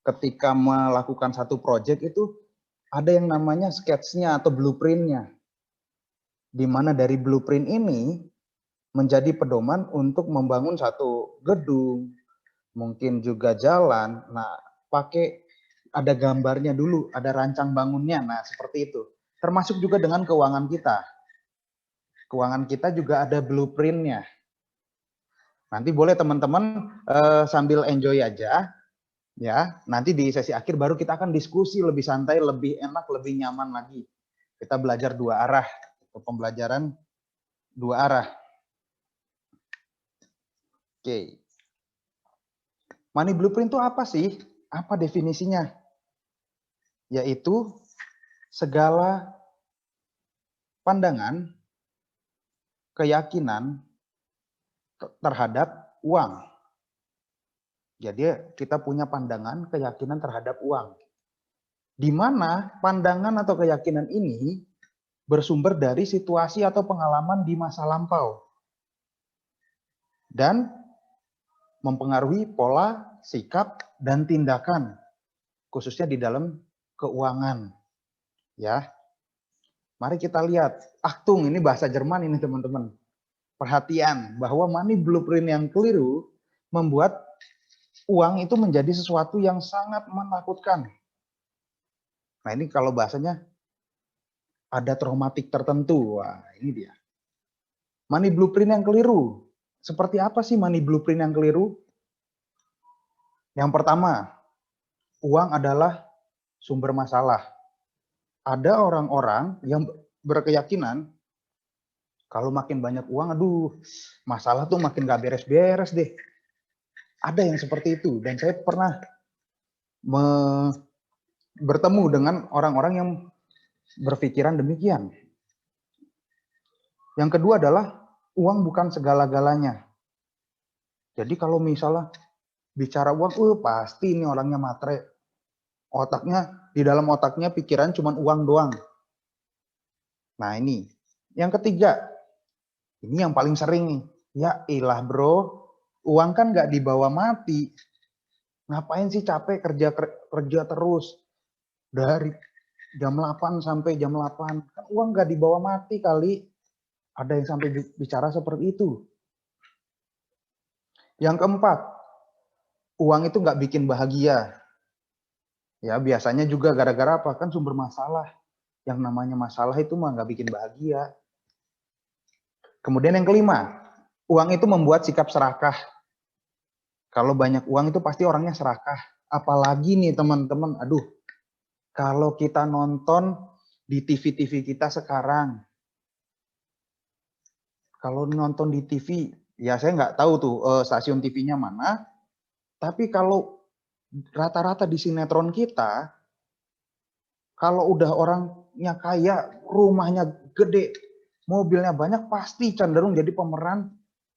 ketika melakukan satu project itu ada yang namanya sketsnya atau blueprint-nya. Di mana dari blueprint ini menjadi pedoman untuk membangun satu gedung, mungkin juga jalan. Nah, pakai ada gambarnya dulu, ada rancang bangunnya. Nah, seperti itu. Termasuk juga dengan keuangan kita. Keuangan kita juga ada blueprint-nya. Nanti boleh teman-teman sambil enjoy aja, ya. Nanti di sesi akhir baru kita akan diskusi lebih santai, lebih enak, lebih nyaman lagi. Kita belajar dua arah, pembelajaran dua arah. Oke. Money blueprint itu apa sih? Apa definisinya? Yaitu segala pandangan, keyakinan terhadap uang. Jadi kita punya pandangan, keyakinan terhadap uang. Di mana pandangan atau keyakinan ini bersumber dari situasi atau pengalaman di masa lampau. Dan mempengaruhi pola, sikap, dan tindakan. Khususnya di dalam keuangan. Ya. Mari kita lihat. Achtung, ini bahasa Jerman ini teman-teman. Perhatian bahwa money blueprint yang keliru membuat uang itu menjadi sesuatu yang sangat menakutkan. Nah, ini kalau bahasanya ada traumatik tertentu. Wah, ini dia. Money blueprint yang keliru. Seperti apa sih money blueprint yang keliru? Yang pertama, uang adalah sumber masalah. Ada orang-orang yang berkeyakinan kalau makin banyak uang, aduh, masalah tuh makin gak beres-beres deh. Ada yang seperti itu. Dan saya pernah bertemu dengan orang-orang yang berpikiran demikian. Yang kedua adalah uang bukan segala-galanya. Jadi kalau misalnya bicara uang, pasti ini orangnya matre. Otaknya, di dalam otaknya pikiran cuma uang doang. Nah ini. Yang ketiga, ini yang paling sering nih. Ya ilah bro, uang kan nggak dibawa mati. Ngapain sih capek kerja terus. Dari jam 8 sampai jam 8. Kan uang nggak dibawa mati kali. Ada yang sampai bicara seperti itu. Yang keempat, uang itu nggak bikin bahagia. Ya biasanya juga gara-gara apa? Kan sumber masalah. Yang namanya masalah itu mah nggak bikin bahagia. Kemudian yang kelima, uang itu membuat sikap serakah. Kalau banyak uang itu pasti orangnya serakah. Apalagi nih teman-teman, aduh, kalau kita nonton di TV-TV kita sekarang, kalau nonton di TV, ya saya nggak tahu tuh stasiun TV-nya mana, tapi kalau rata-rata di sinetron kita, kalau udah orangnya kaya, rumahnya gede, mobilnya banyak, pasti cenderung jadi pemeran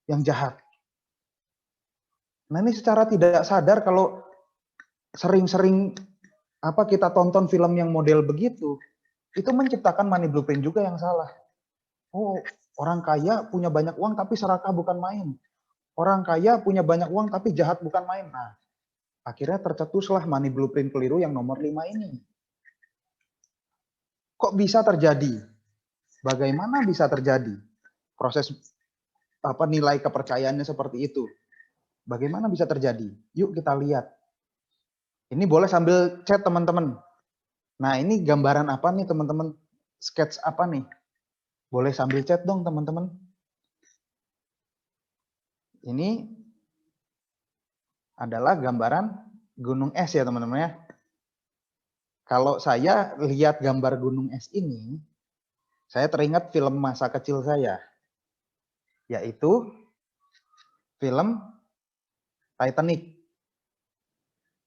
yang jahat. Nah ini secara tidak sadar kalau sering-sering kita tonton film yang model begitu, itu menciptakan money blueprint juga yang salah. Oh, orang kaya punya banyak uang tapi serakah bukan main. Orang kaya punya banyak uang tapi jahat bukan main. Nah, akhirnya tercetuslah money blueprint keliru yang nomor 5 ini. Kok bisa terjadi? Bagaimana bisa terjadi? Proses nilai kepercayaannya seperti itu. Bagaimana bisa terjadi? Yuk kita lihat. Ini boleh sambil chat teman-teman. Nah, ini gambaran apa nih teman-teman? Sketch apa nih? Boleh sambil chat dong teman-teman. Ini adalah gambaran gunung es ya teman-teman ya. Kalau saya lihat gambar gunung es ini, saya teringat film masa kecil saya. Yaitu film Titanic.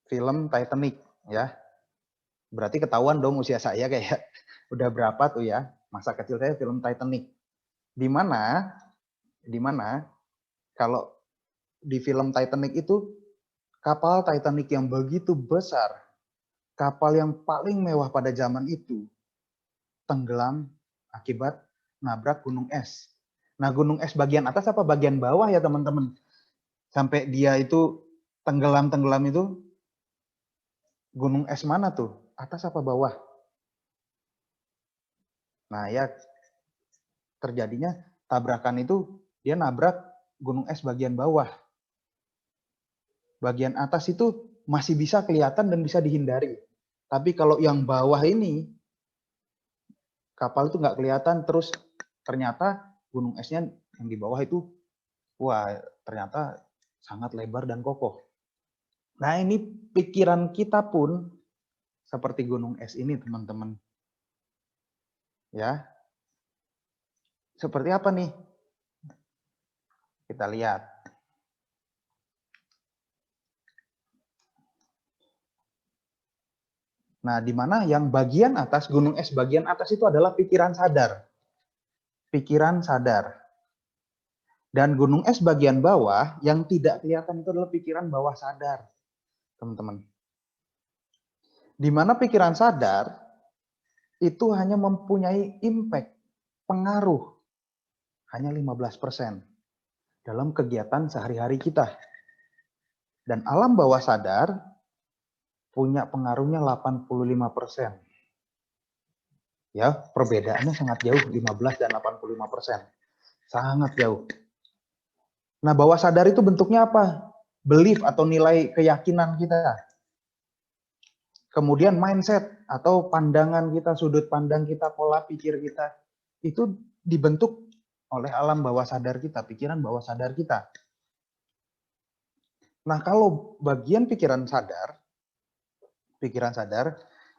Film Titanic ya. Berarti ketahuan dong usia saya kayak udah berapa tuh ya. Masa kecil saya film Titanic. Di mana kalau di film Titanic itu kapal Titanic yang begitu besar, kapal yang paling mewah pada zaman itu, tenggelam akibat nabrak gunung es. Nah, gunung es bagian atas apa bagian bawah ya teman-teman? Sampai dia itu tenggelam itu gunung es mana tuh? Atas apa bawah? Nah ya terjadinya tabrakan itu dia nabrak gunung es bagian bawah. Bagian atas itu masih bisa kelihatan dan bisa dihindari. Tapi kalau yang bawah ini, kapal itu nggak kelihatan, terus ternyata gunung esnya yang di bawah itu, wah ternyata sangat lebar dan kokoh. Nah ini pikiran kita pun seperti gunung es ini teman-teman. Ya, seperti apa nih? Kita lihat. Nah, di mana yang bagian atas, gunung es bagian atas itu adalah pikiran sadar. Pikiran sadar. Dan gunung es bagian bawah yang tidak kelihatan itu adalah pikiran bawah sadar, teman-teman. Di mana pikiran sadar itu hanya mempunyai impact, pengaruh, hanya 15% dalam kegiatan sehari-hari kita. Dan alam bawah sadar punya pengaruhnya 85%. Ya, perbedaannya sangat jauh, 15 dan 85%. Sangat jauh. Nah, bawah sadar itu bentuknya apa? Belief atau nilai keyakinan kita. Kemudian mindset atau pandangan kita, sudut pandang kita, pola pikir kita. Itu dibentuk oleh alam bawah sadar kita, pikiran bawah sadar kita. Nah, kalau bagian pikiran sadar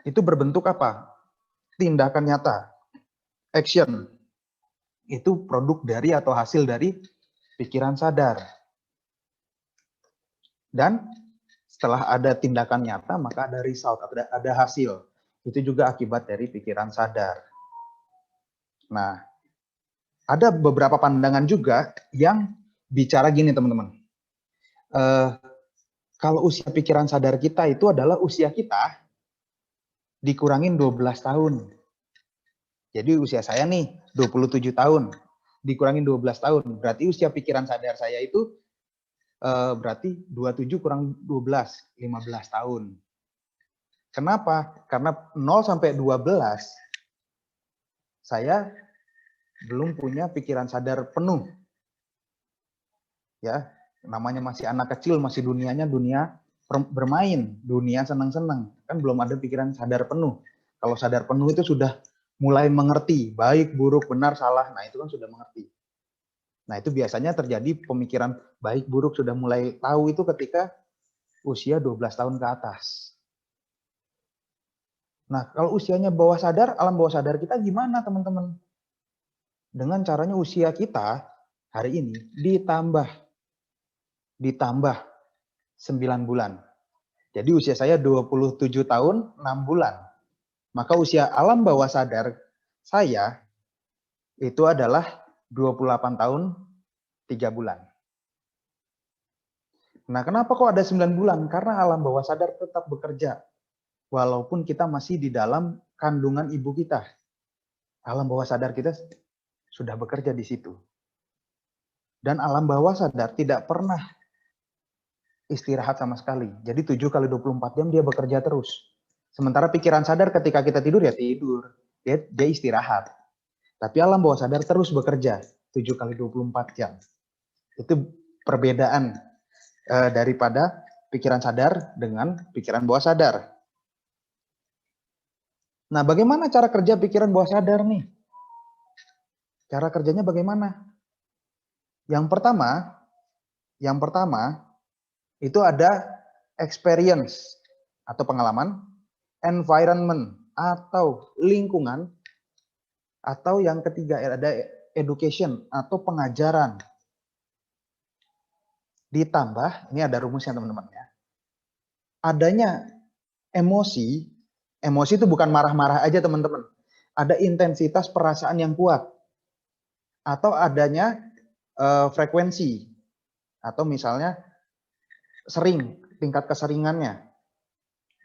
itu berbentuk apa? Tindakan nyata, action. Itu produk dari atau hasil dari pikiran sadar. Dan setelah ada tindakan nyata, maka ada result, ada hasil. Itu juga akibat dari pikiran sadar. Nah, ada beberapa pandangan juga yang bicara gini, teman-teman. Kalau usia pikiran sadar kita itu adalah usia kita dikurangin 12 tahun. Jadi usia saya nih 27 tahun, dikurangin 12 tahun. Berarti usia pikiran sadar saya itu berarti 27 kurang 12, 15 tahun. Kenapa? Karena 0 sampai 12 saya belum punya pikiran sadar penuh. Ya, namanya masih anak kecil, masih dunianya dunia bermain, dunia senang-senang. Kan belum ada pikiran sadar penuh. Kalau sadar penuh itu sudah mulai mengerti, baik, buruk, benar, salah. Nah, itu kan sudah mengerti. Nah, itu biasanya terjadi pemikiran baik, buruk sudah mulai tahu itu ketika usia 12 tahun ke atas. Nah, kalau usianya bawah sadar, alam bawah sadar kita gimana, teman-teman? Dengan caranya usia kita hari ini ditambah 9 bulan. Jadi usia saya 27 tahun 6 bulan. Maka usia alam bawah sadar saya itu adalah 28 tahun 3 bulan. Nah, kenapa kok ada 9 bulan? Karena alam bawah sadar tetap bekerja. Walaupun kita masih di dalam kandungan ibu kita. Alam bawah sadar kita sudah bekerja di situ. Dan alam bawah sadar tidak pernah istirahat sama sekali. Jadi 7 kali 24 jam dia bekerja terus. Sementara pikiran sadar ketika kita tidur ya tidur. Dia istirahat. Tapi alam bawah sadar terus bekerja 7 kali 24 jam. Itu perbedaan daripada pikiran sadar dengan pikiran bawah sadar. Nah, bagaimana cara kerja pikiran bawah sadar nih? Cara kerjanya bagaimana? Yang pertama itu ada experience atau pengalaman, environment atau lingkungan, atau yang ketiga ada education atau pengajaran. Ditambah, ini ada rumusnya teman-teman ya. Adanya emosi itu bukan marah-marah aja teman-teman. Ada intensitas perasaan yang kuat. Atau adanya frekuensi. Atau misalnya sering, tingkat keseringannya.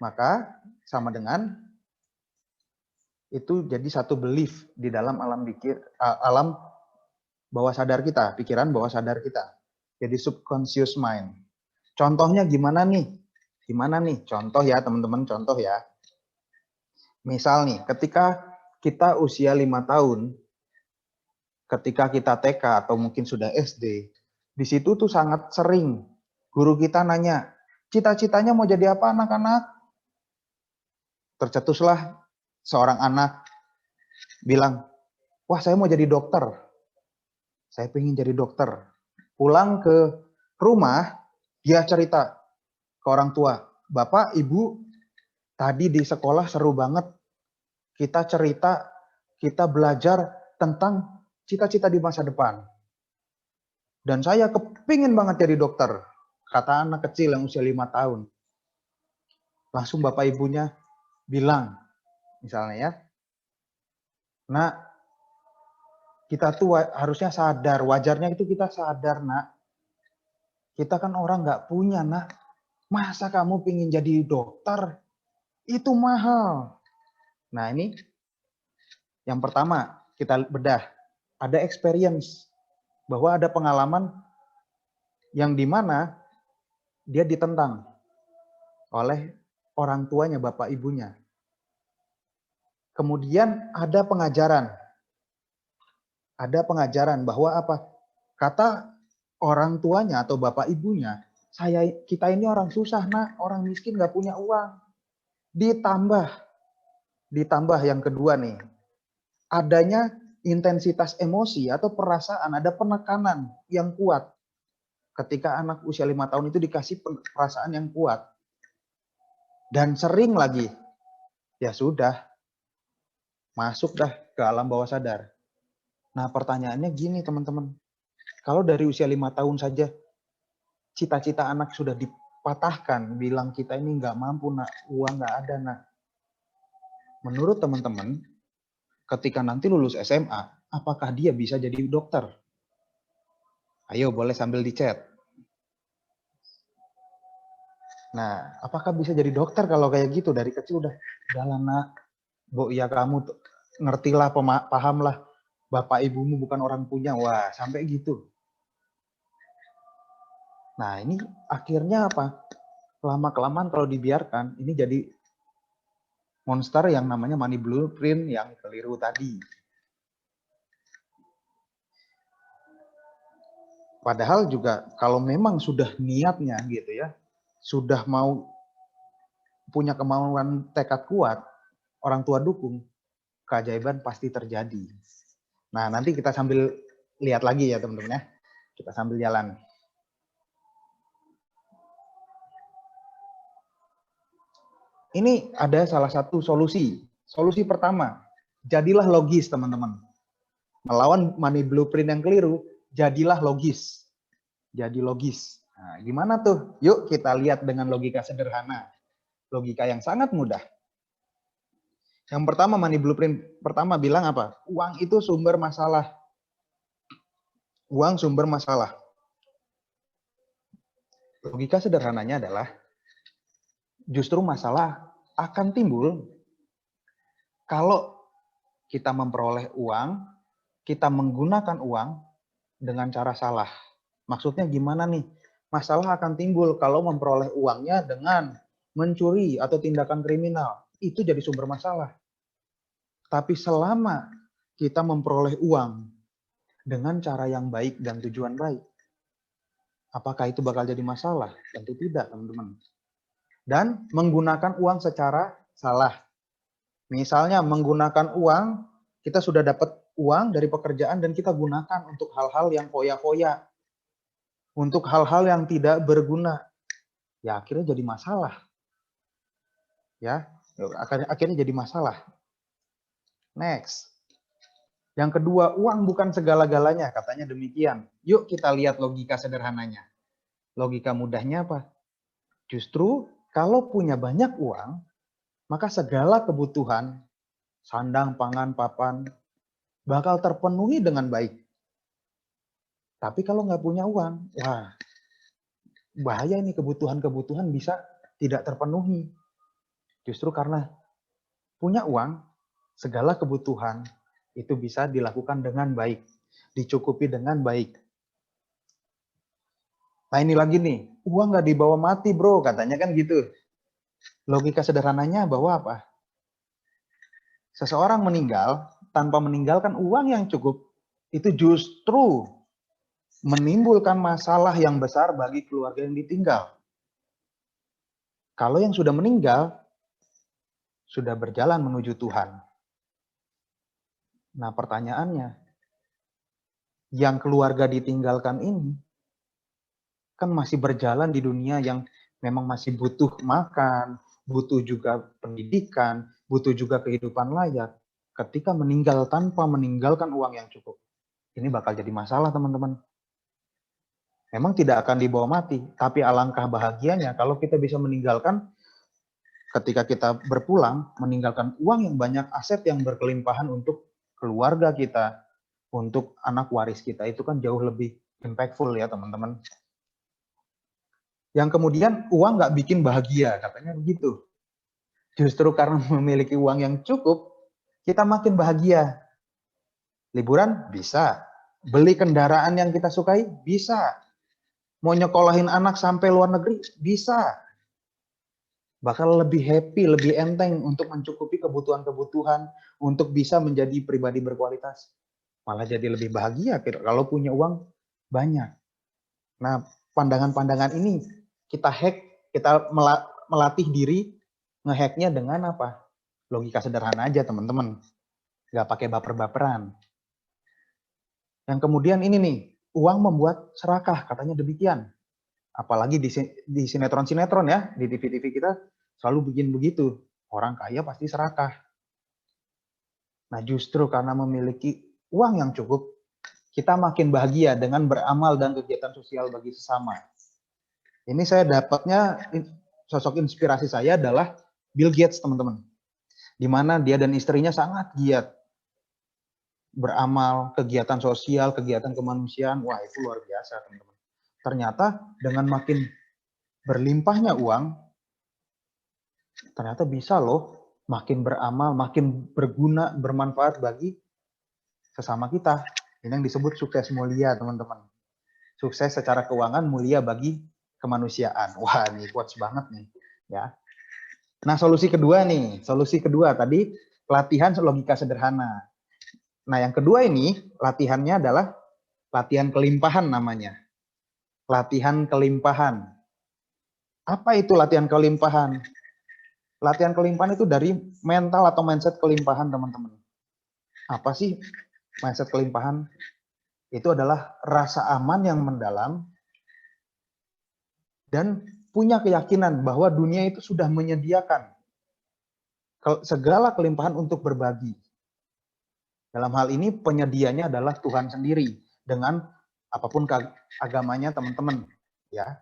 Maka sama dengan itu jadi satu belief di dalam alam bawah sadar kita, pikiran bawah sadar kita. Jadi subconscious mind. Contohnya gimana nih? Gimana nih? Contoh ya teman-teman, contoh ya. Misal nih, ketika kita usia 5 tahun, ketika kita TK atau mungkin sudah SD, di situ tuh sangat sering guru kita nanya, cita-citanya mau jadi apa anak-anak? Tercetuslah seorang anak bilang, wah saya mau jadi dokter. Saya pengen jadi dokter. Pulang ke rumah, dia cerita ke orang tua, Bapak, Ibu, tadi di sekolah seru banget. Kita cerita, kita belajar tentang cita-cita di masa depan. Dan saya kepingin banget jadi dokter, kata anak kecil yang usia 5 tahun. Langsung bapak ibunya bilang, misalnya ya, nak, kita tuh harusnya sadar, wajarnya itu kita sadar, nak. Kita kan orang nggak punya, nak. Masa kamu pingin jadi dokter? Itu mahal. Nah ini, yang pertama kita bedah, ada experience, bahwa ada pengalaman yang dimana dia ditentang oleh orang tuanya, bapak ibunya. Kemudian ada pengajaran. Ada pengajaran bahwa apa? Kata orang tuanya atau bapak ibunya, kita ini orang susah, nak, orang miskin nggak punya uang. Ditambah yang kedua nih, adanya intensitas emosi atau perasaan, ada penekanan yang kuat. Ketika anak usia 5 tahun itu dikasih perasaan yang kuat. Dan sering lagi, ya sudah, masuk dah ke alam bawah sadar. Nah pertanyaannya gini teman-teman, kalau dari usia 5 tahun saja, cita-cita anak sudah dipatahkan, bilang kita ini nggak mampu, nak, uang nggak ada, nak. Menurut teman-teman, ketika nanti lulus SMA, apakah dia bisa jadi dokter? Ayo boleh sambil di chat. Nah, apakah bisa jadi dokter kalau kayak gitu? Dari kecil udah nak, Bu, ya kamu ngertilah, pahamlah. Bapak ibumu bukan orang punya. Wah, sampai gitu. Nah, ini akhirnya apa? Lama-kelamaan kalau dibiarkan, ini jadi monster yang namanya money blueprint yang keliru tadi. Padahal juga kalau memang sudah niatnya gitu ya, sudah mau punya kemauan tekad kuat, orang tua dukung, keajaiban pasti terjadi. Nah, nanti kita sambil lihat lagi ya teman-teman ya. Kita sambil jalan. Ini ada salah satu solusi. Solusi pertama, jadilah logis teman-teman. Melawan money blueprint yang keliru, jadilah logis. Jadi logis. Nah, gimana tuh? Yuk kita lihat dengan logika sederhana. Logika yang sangat mudah. Yang pertama, money blueprint pertama bilang apa? Uang itu sumber masalah. Uang sumber masalah. Logika sederhananya adalah justru masalah akan timbul kalau kita memperoleh uang, kita menggunakan uang dengan cara salah. Maksudnya gimana nih? Masalah akan timbul kalau memperoleh uangnya dengan mencuri atau tindakan kriminal. Itu jadi sumber masalah. Tapi selama kita memperoleh uang dengan cara yang baik dan tujuan baik, apakah itu bakal jadi masalah? Tentu tidak, teman-teman. Dan menggunakan uang secara salah. Misalnya menggunakan uang, kita sudah dapat uang dari pekerjaan dan kita gunakan untuk hal-hal yang foya-foya. Untuk hal-hal yang tidak berguna. Ya akhirnya jadi masalah. Ya, akhirnya jadi masalah. Next. Yang kedua, uang bukan segala-galanya, katanya demikian. Yuk kita lihat logika sederhananya. Logika mudahnya apa? Justru kalau punya banyak uang, maka segala kebutuhan, sandang, pangan, papan, bakal terpenuhi dengan baik. Tapi kalau nggak punya uang, wah, bahaya ini, kebutuhan-kebutuhan bisa tidak terpenuhi. Justru karena punya uang, segala kebutuhan itu bisa dilakukan dengan baik, dicukupi dengan baik. Nah ini lagi nih, uang nggak dibawa mati bro, katanya kan gitu. Logika sederhananya bahwa apa? Seseorang meninggal tanpa meninggalkan uang yang cukup, itu justru menimbulkan masalah yang besar bagi keluarga yang ditinggal. Kalau yang sudah meninggal, sudah berjalan menuju Tuhan. Nah, pertanyaannya, yang keluarga ditinggalkan ini, kan masih berjalan di dunia yang memang masih butuh makan, butuh juga pendidikan, butuh juga kehidupan layak. Ketika meninggal tanpa meninggalkan uang yang cukup, ini bakal jadi masalah, teman-teman. Memang tidak akan dibawa mati, tapi alangkah bahagianya kalau kita bisa meninggalkan, ketika kita berpulang, meninggalkan uang yang banyak, aset yang berkelimpahan untuk keluarga kita, untuk anak waris kita, itu kan jauh lebih impactful ya, teman-teman. Yang kemudian uang nggak bikin bahagia, katanya begitu. Justru karena memiliki uang yang cukup, kita makin bahagia. Liburan bisa, beli kendaraan yang kita sukai bisa, mau nyekolahin anak sampai luar negeri bisa. Bakal lebih happy, lebih enteng untuk mencukupi kebutuhan-kebutuhan, untuk bisa menjadi pribadi berkualitas. Malah jadi lebih bahagia kalau punya uang banyak. Nah, pandangan-pandangan ini kita hack, kita melatih diri ngehacknya dengan apa? Logika sederhana aja, teman-teman. Nggak pakai baper-baperan. Yang kemudian ini nih, uang membuat serakah, katanya demikian. Apalagi di sinetron-sinetron ya, di TV-TV kita selalu bikin begitu. Orang kaya pasti serakah. Nah, justru karena memiliki uang yang cukup, kita makin bahagia dengan beramal dan kegiatan sosial bagi sesama. Ini saya dapatnya, sosok inspirasi saya adalah Bill Gates, teman-teman. Di mana dia dan istrinya sangat giat beramal, kegiatan sosial, kegiatan kemanusiaan. Wah, itu luar biasa, teman-teman. Ternyata dengan makin berlimpahnya uang, ternyata bisa loh makin beramal, makin berguna, bermanfaat bagi sesama kita. Ini yang disebut sukses mulia, teman-teman. Sukses secara keuangan, mulia bagi kemanusiaan. Wah, ini quotes banget nih, ya. Nah, solusi kedua tadi latihan logika sederhana. Nah, yang kedua ini latihannya adalah latihan kelimpahan namanya. Latihan kelimpahan. Apa itu latihan kelimpahan? Latihan kelimpahan itu dari mental atau mindset kelimpahan, teman-teman. Apa sih mindset kelimpahan? Itu adalah rasa aman yang mendalam dan punya keyakinan bahwa dunia itu sudah menyediakan segala kelimpahan untuk berbagi. Dalam hal ini penyedianya adalah Tuhan sendiri dengan apapun agamanya, teman-teman, ya.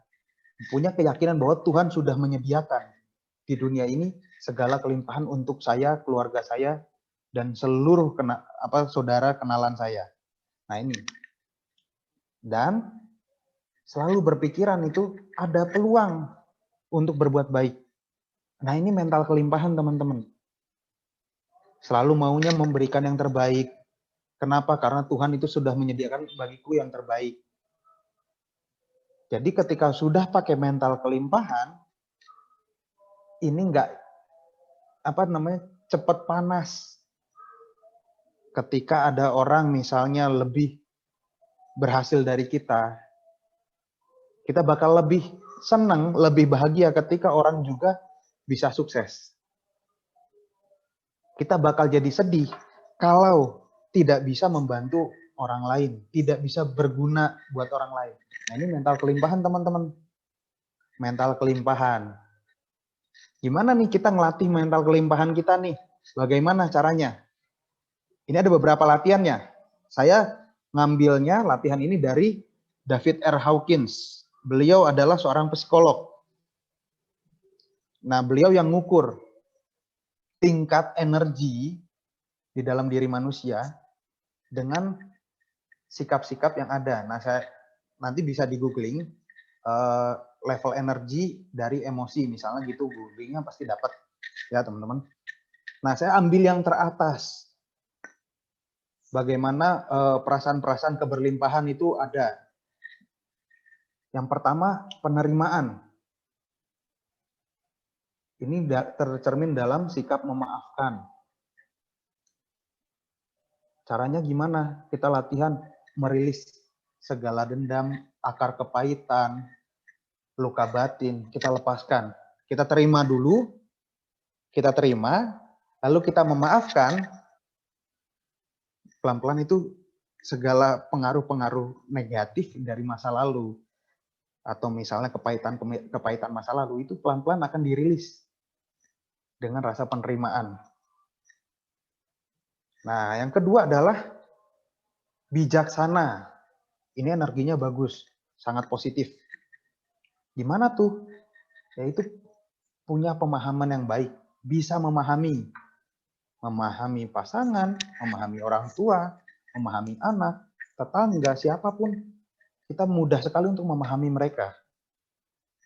Punya keyakinan bahwa Tuhan sudah menyediakan di dunia ini segala kelimpahan untuk saya, keluarga saya, dan seluruh saudara kenalan saya. Nah, ini. Dan selalu berpikiran itu ada peluang untuk berbuat baik. Nah, ini mental kelimpahan, teman-teman. Selalu maunya memberikan yang terbaik. Kenapa? Karena Tuhan itu sudah menyediakan bagiku yang terbaik. Jadi ketika sudah pakai mental kelimpahan, ini enggak cepat panas. Ketika ada orang misalnya lebih berhasil dari kita bakal lebih senang, lebih bahagia ketika orang juga bisa sukses. Kita bakal jadi sedih kalau tidak bisa membantu orang lain, tidak bisa berguna buat orang lain. Nah, ini mental kelimpahan, teman-teman. Mental kelimpahan. Gimana nih kita ngelatih mental kelimpahan kita nih? Bagaimana caranya? Ini ada beberapa latihannya. Saya ngambilnya latihan ini dari David R. Hawkins. Beliau adalah seorang psikolog. Nah, beliau yang ngukur tingkat energi di dalam diri manusia dengan sikap-sikap yang ada. Nah, saya nanti bisa di googling level energi dari emosi, misalnya gitu, googlingnya pasti dapat ya, teman-teman. Nah, saya ambil yang teratas. Bagaimana perasaan-perasaan keberlimpahan itu ada. Yang pertama, penerimaan. Ini tercermin dalam sikap memaafkan. Caranya gimana? Kita latihan merilis segala dendam, akar kepahitan, luka batin, kita lepaskan. Kita terima dulu, kita terima, lalu kita memaafkan, pelan-pelan itu segala pengaruh-pengaruh negatif dari masa lalu, atau misalnya kepahitan masa lalu, itu pelan-pelan akan dirilis dengan rasa penerimaan. Nah, yang kedua adalah bijaksana. Ini energinya bagus, sangat positif. Gimana tuh? Yaitu punya pemahaman yang baik, bisa memahami pasangan, memahami orang tua, memahami anak, tetangga, siapapun. Kita mudah sekali untuk memahami mereka.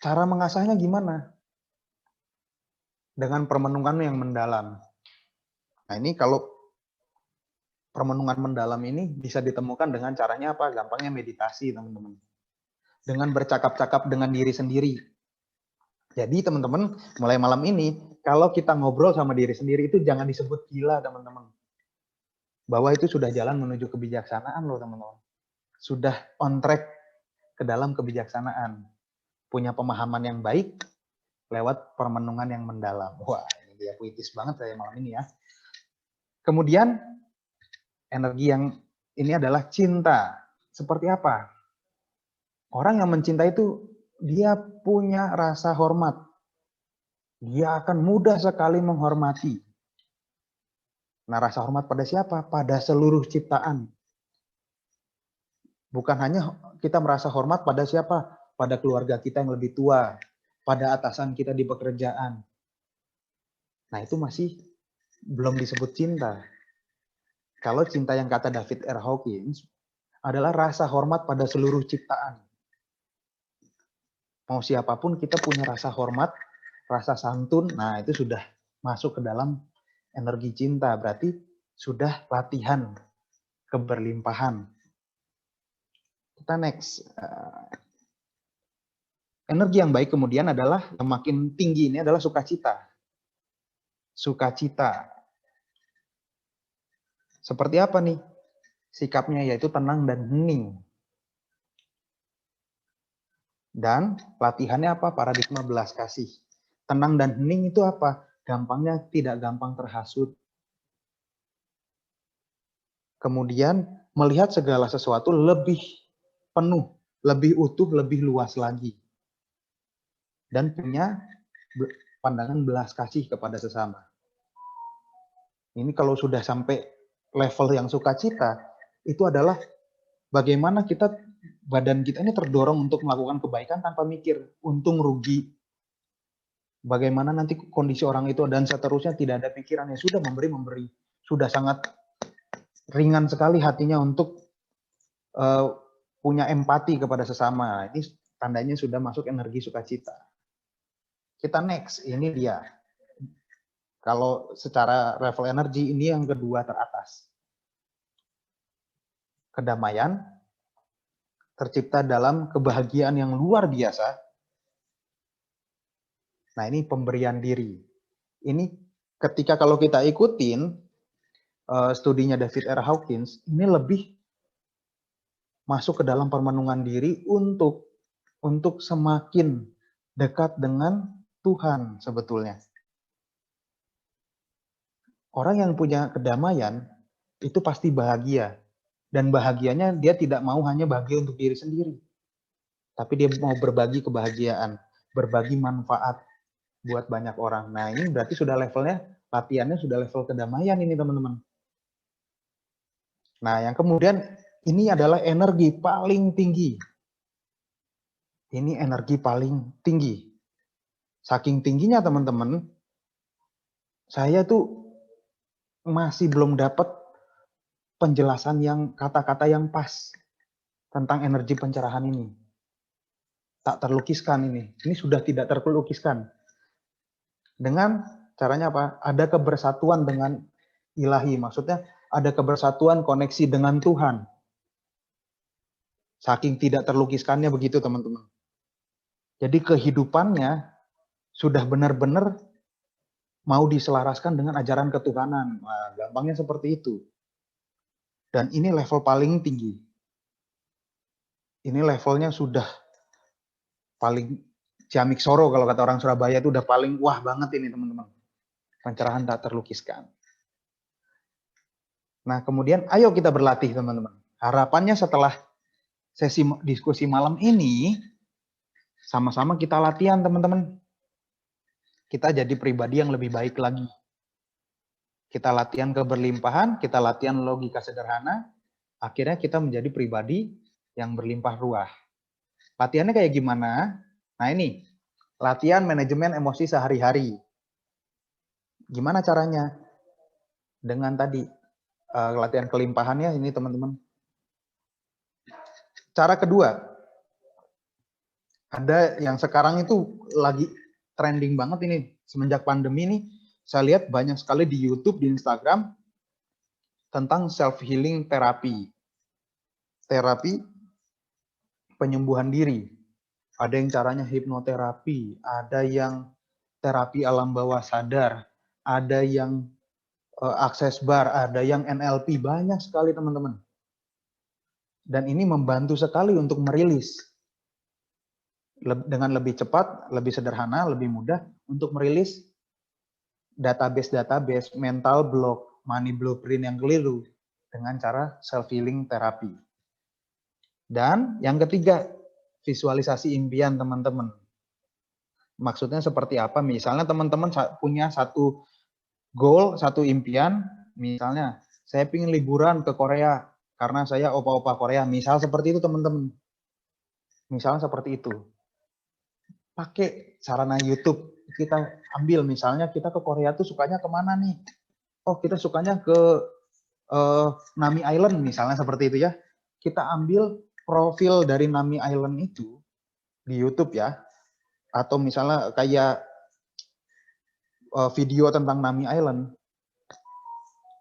Cara mengasahnya gimana? Dengan permenungan yang mendalam. Nah, ini kalau permenungan mendalam ini bisa ditemukan dengan caranya apa? Gampangnya meditasi, teman-teman. Dengan bercakap-cakap dengan diri sendiri. Jadi, teman-teman, mulai malam ini, kalau kita ngobrol sama diri sendiri itu jangan disebut gila, teman-teman. Bahwa itu sudah jalan menuju kebijaksanaan loh, teman-teman. Sudah on track ke dalam kebijaksanaan. Punya pemahaman yang baik lewat permenungan yang mendalam. Wah, ini dia puitis banget saya malam ini ya. Kemudian energi yang ini adalah cinta. Seperti apa? Orang yang mencintai itu dia punya rasa hormat. Dia akan mudah sekali menghormati. Nah, rasa hormat pada siapa? Pada seluruh ciptaan. Bukan hanya kita merasa hormat pada siapa? Pada keluarga kita yang lebih tua, pada atasan kita di pekerjaan. Nah, itu masih belum disebut cinta. Kalau cinta yang kata David R. Hawkins adalah rasa hormat pada seluruh ciptaan. Mau siapapun kita punya rasa hormat, rasa santun, nah itu sudah masuk ke dalam energi cinta. Berarti sudah latihan keberlimpahan. Kita next. Energi yang baik kemudian adalah yang makin tinggi ini adalah sukacita. Sukacita. Seperti apa nih? Sikapnya yaitu tenang dan hening. Dan latihannya apa? Paradigma belas kasih. Tenang dan hening itu apa? Gampangnya tidak gampang terhasut. Kemudian melihat segala sesuatu lebih penuh, lebih utuh, lebih luas lagi. Dan punya pandangan belas kasih kepada sesama. Ini kalau sudah sampai level yang sukacita, itu adalah bagaimana badan kita ini terdorong untuk melakukan kebaikan tanpa mikir untung rugi. Bagaimana nanti kondisi orang itu dan seterusnya, tidak ada pikiran, ya sudah memberi. Sudah sangat ringan sekali hatinya untuk punya empati kepada sesama. Ini tandanya sudah masuk energi sukacita. Kita next, ini dia. Kalau secara level energi ini yang kedua teratas. Kedamaian tercipta dalam kebahagiaan yang luar biasa. Nah, ini pemberian diri. Ini ketika kalau kita ikutin studinya David R. Hawkins, ini lebih masuk ke dalam permenungan diri untuk semakin dekat dengan Tuhan sebetulnya. Orang yang punya kedamaian itu pasti bahagia. Dan bahagianya dia tidak mau hanya bahagia untuk diri sendiri. Tapi dia mau berbagi kebahagiaan, berbagi manfaat buat banyak orang. Nah, ini berarti sudah levelnya, latihannya sudah level kedamaian ini teman-teman. Nah, yang kemudian ini adalah energi paling tinggi. Ini energi paling tinggi. Saking tingginya teman-teman, saya tuh masih belum dapat penjelasan yang kata-kata yang pas tentang energi pencerahan ini. Tak terlukiskan ini. Ini sudah tidak terlukiskan. Dengan caranya apa? Ada kebersatuan dengan ilahi. Maksudnya ada kebersatuan koneksi dengan Tuhan. Saking tidak terlukiskannya begitu teman-teman. Jadi kehidupannya sudah benar-benar mau diselaraskan dengan ajaran ketuhanan. Nah, gampangnya seperti itu. Dan ini level paling tinggi. Ini levelnya sudah paling ciamik soro kalau kata orang Surabaya, itu udah paling wah banget ini teman-teman. Pencerahan tak terlukiskan. Nah, kemudian ayo kita berlatih teman-teman. Harapannya setelah sesi diskusi malam ini, sama-sama kita latihan teman-teman. Kita jadi pribadi yang lebih baik lagi. Kita latihan keberlimpahan, kita latihan logika sederhana, akhirnya kita menjadi pribadi yang berlimpah ruah. Latihannya kayak gimana? Nah ini, latihan manajemen emosi sehari-hari. Gimana caranya? Dengan tadi, latihan kelimpahannya ini teman-teman. Cara kedua, ada yang sekarang itu lagi trending banget ini. Semenjak pandemi ini, saya lihat banyak sekali di YouTube, di Instagram, tentang self-healing terapi. Terapi penyembuhan diri. Ada yang caranya hipnoterapi, ada yang terapi alam bawah sadar, ada yang akses bar, ada yang NLP, banyak sekali teman-teman. Dan ini membantu sekali untuk merilis dengan lebih cepat, lebih sederhana, lebih mudah untuk merilis database mental block, money blueprint yang keliru dengan cara self-healing terapi. Dan yang ketiga, visualisasi impian teman-teman. Maksudnya seperti apa? Misalnya teman-teman punya satu goal, satu impian, misalnya saya ingin liburan ke Korea karena saya opa-opa Korea. Misal seperti itu teman-teman. Misalnya seperti itu. Pakai sarana YouTube. Kita ambil misalnya kita ke Korea tuh sukanya kemana nih? Oh kita sukanya ke Nami Island misalnya seperti itu ya. Kita ambil profil dari Nami Island itu di YouTube ya, atau misalnya kayak video tentang Nami Island,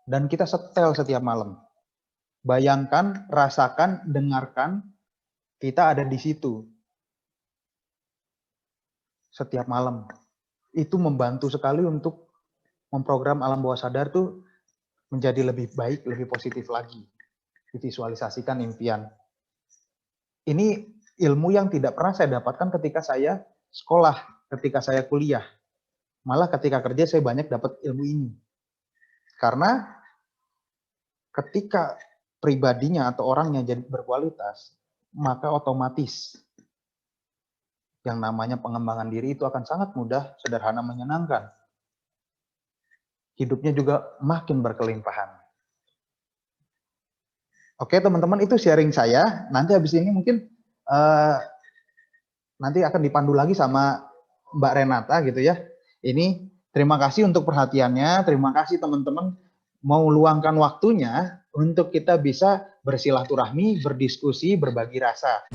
dan kita setel setiap malam. Bayangkan, rasakan, dengarkan, kita ada di situ setiap malam. Itu membantu sekali untuk memprogram alam bawah sadar tuh menjadi lebih baik, lebih positif lagi. Divisualisasikan impian. Ini ilmu yang tidak pernah saya dapatkan ketika saya sekolah, ketika saya kuliah. Malah ketika kerja saya banyak dapat ilmu ini. Karena ketika pribadinya atau orangnya jadi berkualitas, maka otomatis yang namanya pengembangan diri itu akan sangat mudah, sederhana, menyenangkan. Hidupnya juga makin berkelimpahan. Oke teman-teman, itu sharing saya. Nanti habis ini mungkin nanti akan dipandu lagi sama Mbak Renata gitu ya. Ini terima kasih untuk perhatiannya, terima kasih teman-teman mau luangkan waktunya untuk kita bisa bersilaturahmi, berdiskusi, berbagi rasa.